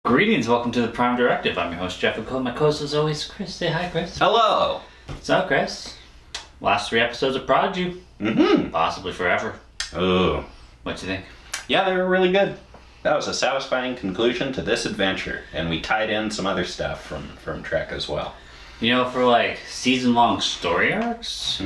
Greetings, welcome to the Prime Directive. I'm your host, Jeff, and my co-host as always, Chris. Say hi, Chris. Hello. What's up, Chris? Last 3 episodes of Prodigy. Possibly forever. Oh. What you think? Yeah, they were really good. That was a satisfying conclusion to this adventure, and we tied in some other stuff from Trek as well. You know, for like season-long story arcs,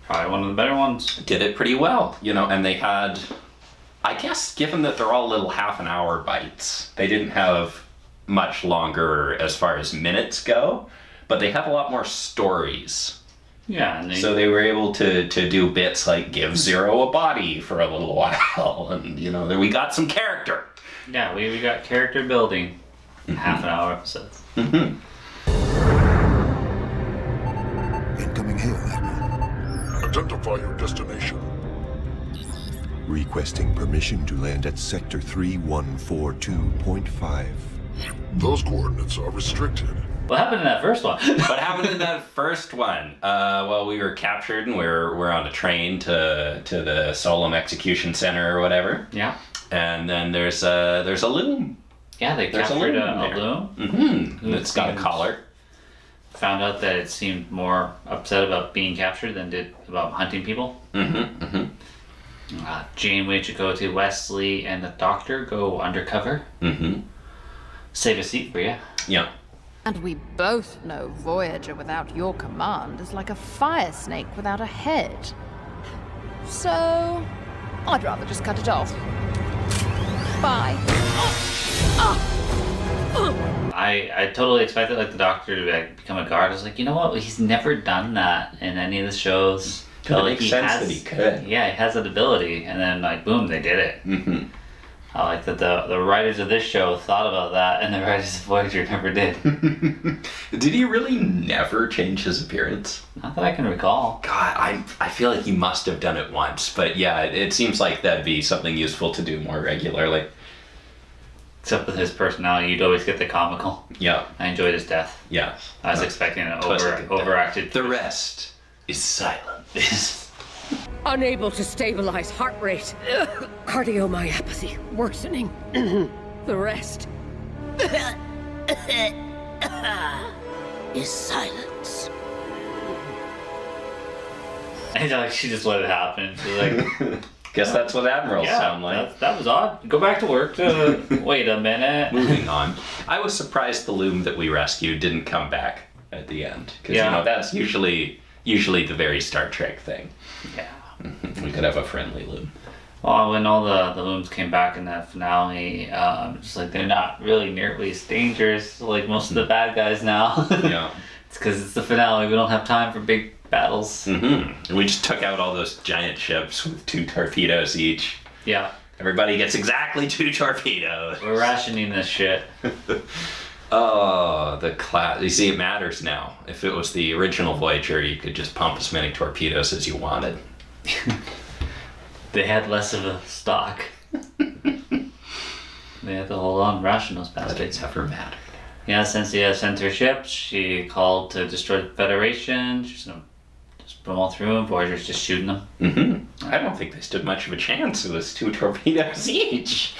probably one of the better ones. Did it pretty well, you know, and they had, I guess, given that they're all little half-an-hour bites, they didn't have much longer as far as minutes go, but they had a lot more stories. Yeah, and so they were able to do bits like give Zero a body for a little while, and you know, we got some character. Yeah, we got character building in half-an-hour episodes. Incoming hail, Admiral. Identify your destination. Requesting permission to land at Sector 3142.5. Those coordinates are restricted. What happened in that first one? What happened in that first one? Well, we were captured and we're on a train to the Solum execution center or whatever. Yeah. And then there's a Loom. Yeah, they captured a Loom. It's got a collar. Found out that it seemed more upset about being captured than did about hunting people. Janeway, Chakotay, Wesley, and the Doctor go undercover. Save a seat for you. Yeah. And we both know Voyager without your command is like a fire snake without a head. So, I'd rather just cut it off. Bye. I totally expected like the Doctor to like become a guard. I was like, you know what? He's never done that in any of the shows. It makes sense that he could. Yeah, he has that ability, and then like boom, they did it. I like that the writers of this show thought about that, and the writers of Voyager never did. Did he really never change his appearance? Not that I can recall. God, I feel like he must have done it once, but yeah, it seems like that'd be something useful to do more regularly. Except with his personality, you'd always get the comical. Yeah. I enjoyed his death. Yeah. I was expecting an overacted. The rest is silence. Unable to stabilize heart rate. Cardiomyopathy worsening. The rest is silence. And like she just let it happen. She's like, guess that's what admirals sound like. That was odd. Go back to work. Wait a minute. Moving on. I was surprised the Loom that we rescued didn't come back at the end, because you know that's usually the very Star Trek thing. Yeah. We could have a friendly Loom. Well, when all the Looms came back in that finale, just like they're not really nearly as dangerous like most of the bad guys now. Yeah. It's because it's the finale. We don't have time for big battles. We just took out all those giant ships with 2 torpedoes each. Yeah. Everybody gets exactly 2 torpedoes. We're rationing this shit. Oh, the class. You see, it matters now. If it was the original Voyager, you could just pump as many torpedoes as you wanted. They had less of a stock. They had to hold on, ration those bastards. But it never mattered. Yeah, Asencia sent her ships. She called to destroy the Federation. She's gonna just put them all through, and Voyager's just shooting them. I don't think they stood much of a chance. It was 2 torpedoes each.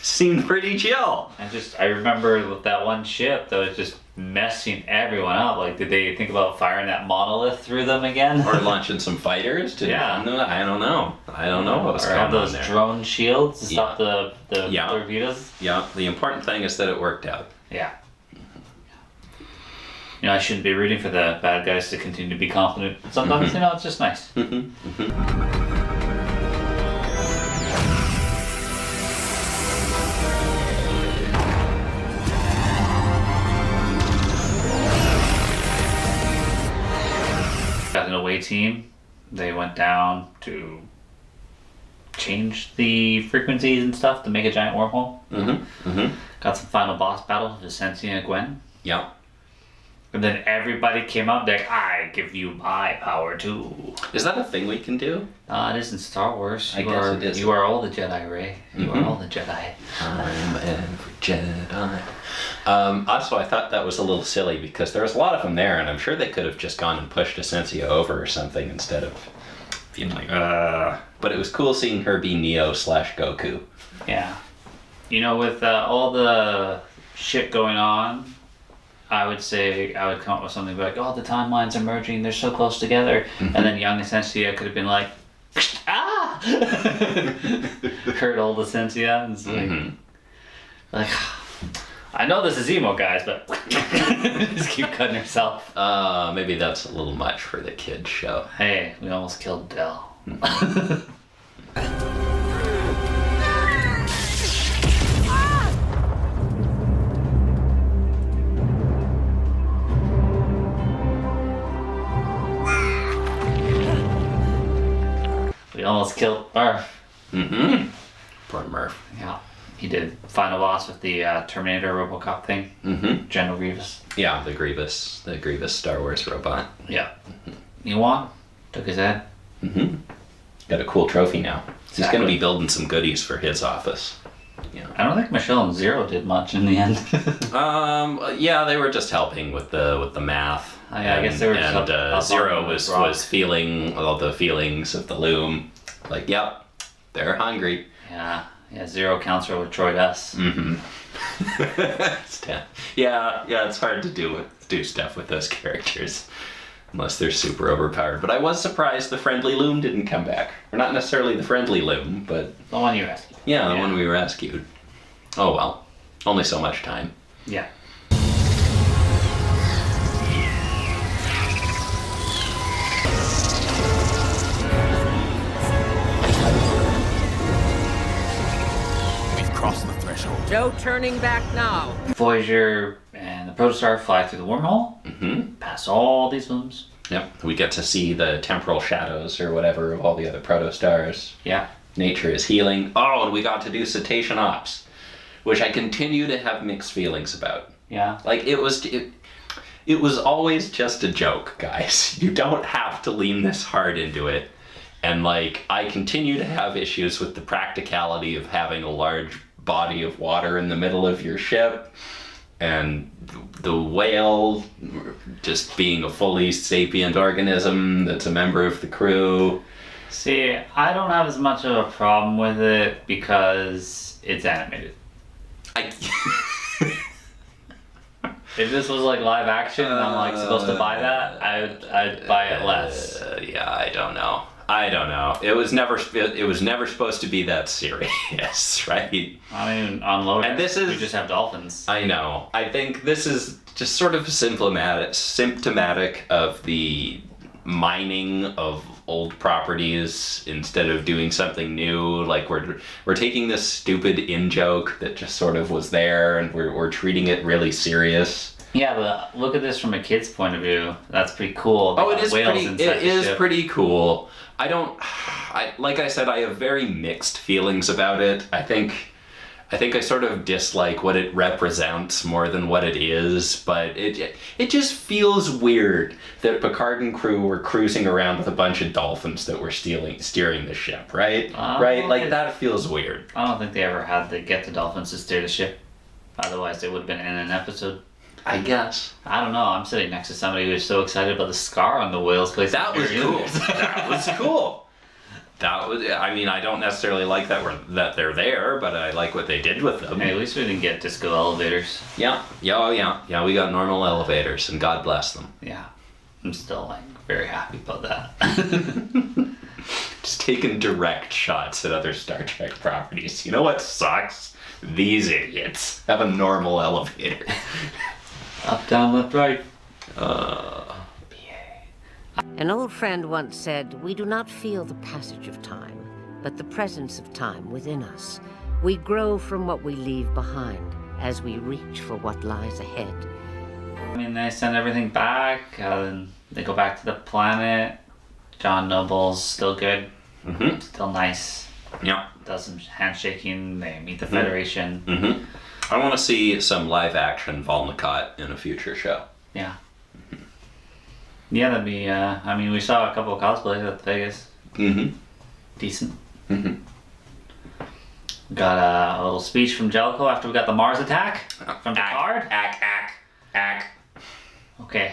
Seemed pretty chill. I remember with that one ship that was just messing everyone up. Like, did they think about firing that monolith through them again? Or launching some fighters to defend them? I don't know. I don't know what was going on those there. drone shields to stop the torpedoes? Yeah, the important thing is that it worked out. Yeah. You know, I shouldn't be rooting for the bad guys to continue to be confident. Sometimes, you know, it's just nice. Got an away team. They went down to change the frequencies and stuff to make a giant wormhole. Got some final boss battle with Asencia and Gwyn. Yeah. And then everybody came up like, I give you my power too. Is that a thing we can do? It is in Star Wars. I guess it is. You are all the Jedi, Rey. You are all the Jedi. I'm every Jedi. Also, I thought that was a little silly because there was a lot of them there, and I'm sure they could have just gone and pushed Asencia over or something instead of being like, But it was cool seeing her be Neo/Goku. Yeah. You know, with all the shit going on, I would say I would come up with something like, oh, the timelines are merging, they're so close together. And then young Asencia could have been like, ah! Hurt old Asencia. And it's like, I know this is emo, guys, but just keep cutting herself. Maybe that's a little much for the kids show. Hey, we almost killed Del. We almost killed Murf. Poor Murf. Yeah. He did final boss with the Terminator Robocop thing. General Grievous. Yeah, the Grievous Star Wars robot. Yeah. You won? Took his head. Got a cool trophy now. He's Exactly. going to be building some goodies for his office. Yeah. I don't think Maj'el and Zero did much in the end. Yeah, they were just helping with the math. Yeah, I guess they were just and up Zero on was the rock. was feeling all the feelings of the Loom. Like, yep, they're hungry. Yeah, Zero counts with Troy S. Yeah, it's hard to do stuff with those characters unless they're super overpowered. But I was surprised the friendly Loom didn't come back. Or not necessarily the friendly Loom, but The one you rescued. yeah, the one we rescued. Oh well, only so much time. Yeah. We've crossed the threshold. No turning back now. Voyager and the Protostar fly through the wormhole, past all these looms. Yep, we get to see the temporal shadows or whatever of all the other protostars. Yeah. Nature is healing. Oh, and we got to do cetacean ops, which I continue to have mixed feelings about. Yeah. Like, it was always just a joke, guys. You don't have to lean this hard into it. And, like, I continue to have issues with the practicality of having a large body of water in the middle of your ship. And the whale just being a fully sapient organism that's a member of the crew. See, I don't have as much of a problem with it because it's animated. If this was like live action and I'm like supposed to buy that, I'd buy it less. Yeah, I don't know. It was never supposed to be that serious, right? I mean, on Lotus, And this is- we just have dolphins. I know. I think this is just sort of symptomatic of the mining of old properties instead of doing something new. Like we're taking this stupid in-joke that just sort of was there and we're treating it really serious. Yeah, but look at this from a kid's point of view. That's pretty cool. They Oh, it got is whales pretty. inside It the is ship. pretty cool. Like I said, I have very mixed feelings about it. I think I sort of dislike what it represents more than what it is, but it just feels weird that Picard and crew were cruising around with a bunch of dolphins that were steering the ship, right? Right? Like, that feels weird. I don't think they ever had to get the dolphins to steer the ship. Otherwise, they would have been in an episode. I guess. I don't know. I'm sitting next to somebody who was so excited about the scar on the whale's place. That was cool. That was cool. I mean, I don't necessarily like that they're there, but I like what they did with them. Hey, at least we didn't get disco elevators. Yeah, we got normal elevators, and God bless them. Yeah. I'm still, like, very happy about that. Just taking direct shots at other Star Trek properties. You know what sucks? These idiots have a normal elevator. Up, down, left, right. An old friend once said, "We do not feel the passage of time, but the presence of time within us. We grow from what we leave behind as we reach for what lies ahead." I mean, they send everything back, and they go back to the planet. John Noble's still good. Still nice. Yeah. Does some handshaking. They meet the Federation. I want to see some live action Volnicott in a future show. Yeah. Yeah, that'd be, I mean, we saw a couple of cosplays at Vegas. Decent. Got a little speech from Jellicoe after we got the Mars attack from Picard. Okay.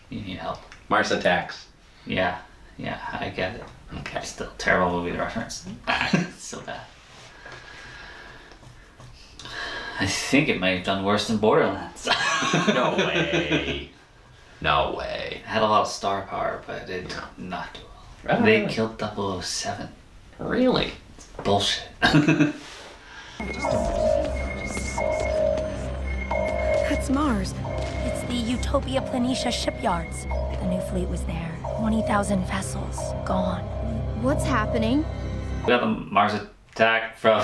You need help. Mars Attacks. Yeah, I get it. Okay. Still terrible movie to reference. It's so bad. I think it might have done worse than Borderlands. No way. No way. It had a lot of star power, but it did not do well. Oh, They really? killed 007. Really? Bullshit. That's Mars. It's the Utopia Planitia shipyards. The new fleet was there. 20,000 vessels gone. What's happening? We got the Mars attack from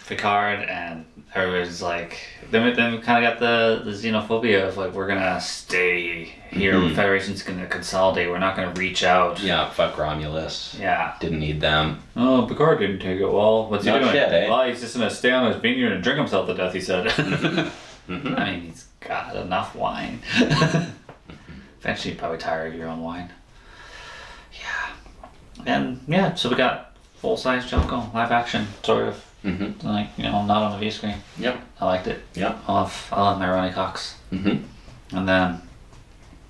Picard, and everybody's like, then we kind of got the xenophobia of like, we're gonna stay here. Mm-hmm. Federation's gonna consolidate. We're not gonna reach out. Yeah, fuck Romulus. Yeah. Didn't need them. Oh, Picard didn't take it well. What's he No doing? shit, eh? Well, he's just gonna stay on his vineyard and drink himself to death, he said. Mm-hmm. I mean, he's got enough wine. Eventually, you'd probably tire of your own wine. Yeah. And yeah, so we got full-size Jankom, live action, sort of. Mm-hmm. Like, you know, not on the V screen. Yep. I liked it. Yep. I love my Ronnie Cox. Mm-hmm. And then,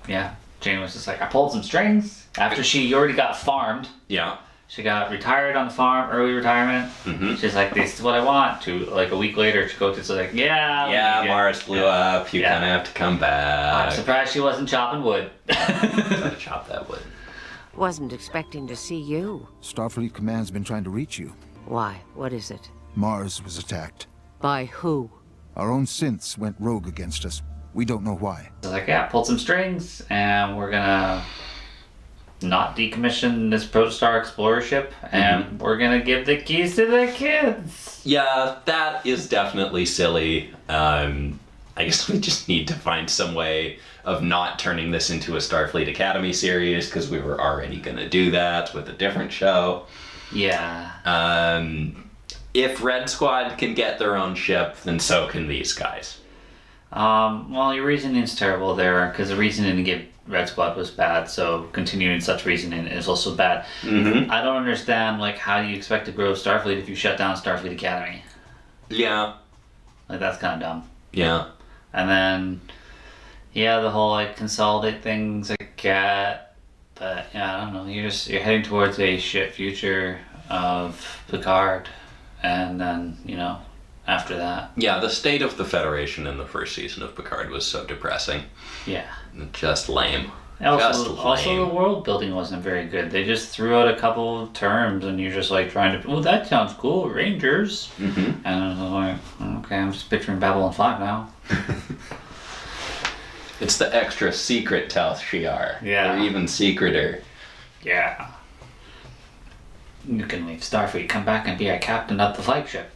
yeah, Jane was just like, I pulled some strings. After she already got farmed. Yeah. She got retired on the farm, early retirement. Mm-hmm. She's like, this is what I want. To like a week later, Chakotay's like, Yeah, Mars blew up. You Yeah. kind of have to come back. I'm surprised she wasn't chopping wood. Gotta chop that wood. Wasn't expecting to see you. Starfleet Command's been trying to reach you. Why? What is it? Mars was attacked. By who? Our own synths went rogue against us. We don't know why. I was like, yeah, pulled some strings, and we're gonna not decommission this Protostar Explorer ship, and we're gonna give the keys to the kids. Yeah, that is definitely silly. I guess we just need to find some way of not turning this into a Starfleet Academy series, because we were already gonna do that with a different show. Yeah. If Red Squad can get their own ship, then so can these guys. Well, your reasoning's terrible there, because the reasoning to give Red Squad was bad, so continuing such reasoning is also bad. Mm-hmm. I don't understand, like, how do you expect to grow Starfleet if you shut down Starfleet Academy? Yeah. Like, that's kind of dumb. Yeah. And then, yeah, the whole, like, consolidate things I get, but, yeah, I don't know, you're heading towards a shit future of Picard, and then, you know, after that. Yeah, the state of the Federation in the first season of Picard was so depressing. Yeah. Just lame. Also, the world building wasn't very good. They just threw out a couple of terms, and you're just like trying to, well, that sounds cool, Rangers. Mm-hmm. And I was like, okay, I'm just picturing Babylon 5 now. It's the extra secret Tal Shiar. Yeah. Or even secreter. Yeah. You can leave Starfleet, come back and be our captain of the flagship.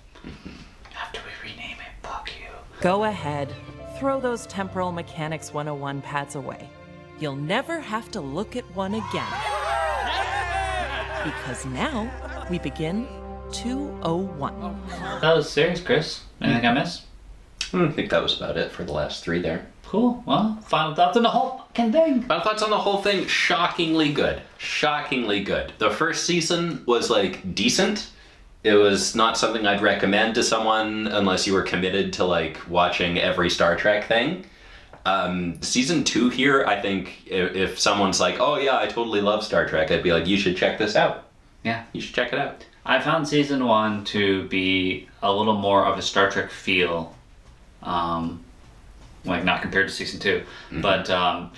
After we rename it, fuck you. Go ahead. Throw those temporal mechanics 101 pads away. You'll never have to look at one again. Because now we begin 201. That was serious, Chris. Anything I missed? I think that was about it for the last three there. Cool. Well, final thoughts on the whole fucking thing. Final thoughts on the whole thing, shockingly good. Shockingly good. The first season was, like, decent. It was not something I'd recommend to someone unless you were committed to, like, watching every Star Trek thing. Season 2 here, I think if someone's like, oh yeah, I totally love Star Trek, I'd be like, you should check this out. Yeah. You should check it out. I found season 1 to be a little more of a Star Trek feel. Like, not compared to season 2, but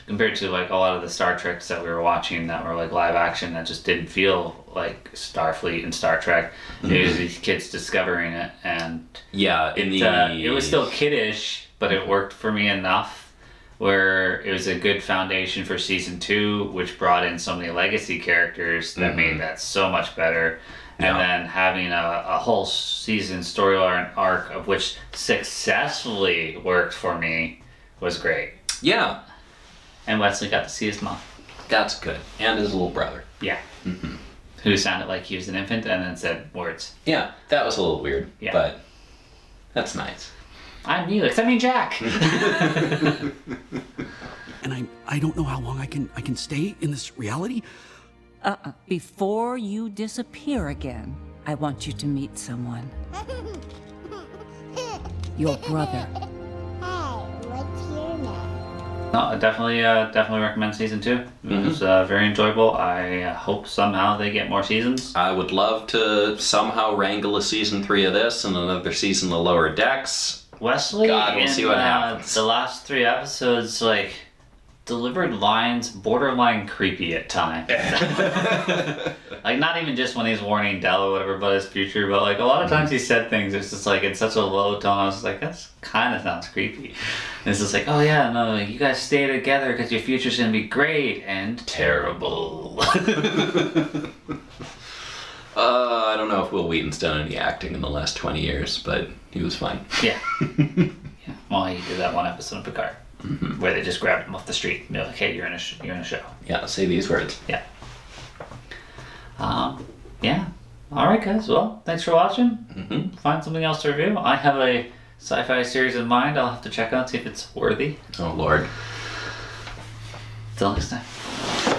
compared to, like, a lot of the Star Treks that we were watching that were, like, live action that just didn't feel like Starfleet and Star Trek. It was these kids discovering it, and yeah, it was still kiddish, but it worked for me enough where it was a good foundation for season 2, which brought in so many legacy characters that made that so much better. And then having a whole season storyline arc of which successfully worked for me was great. Yeah. And Wesley got to see his mom. That's good. And his little brother. Yeah. Who sounded like he was an infant and then said words. Yeah, that was a little weird. Yeah. But that's nice. I'm Neelix. I mean Jack. And I don't know how long I can stay in this reality. Before you disappear again, I want you to meet someone. Your brother. Hey, what's your name? No, I definitely recommend season 2. It was very enjoyable. I hope somehow they get more seasons. I would love to somehow wrangle a season 3 of this and another season of Lower Decks. Wesley, God, we'll see what happens. The last 3 episodes, like, delivered lines borderline creepy at times. Like, not even just when he's warning Del or whatever about his future, but like a lot of times he said things, it's just like in such a low tone. I was like, that's kind of sounds creepy. And it's just like, oh yeah, no, you guys stay together because your future's gonna be great and terrible. I don't know if Will Wheaton's done any acting in the last 20 years, but he was fine. Yeah. Yeah. Well, he did that one episode of Picard. Where they just grabbed him off the street and they're like, hey, you're in a show. Yeah, say these words. Yeah. Yeah. Alright, guys. Well, thanks for watching. Find something else to review. I have a sci-fi series in mind. I'll have to check out, see if it's worthy. Oh, Lord. Till next time.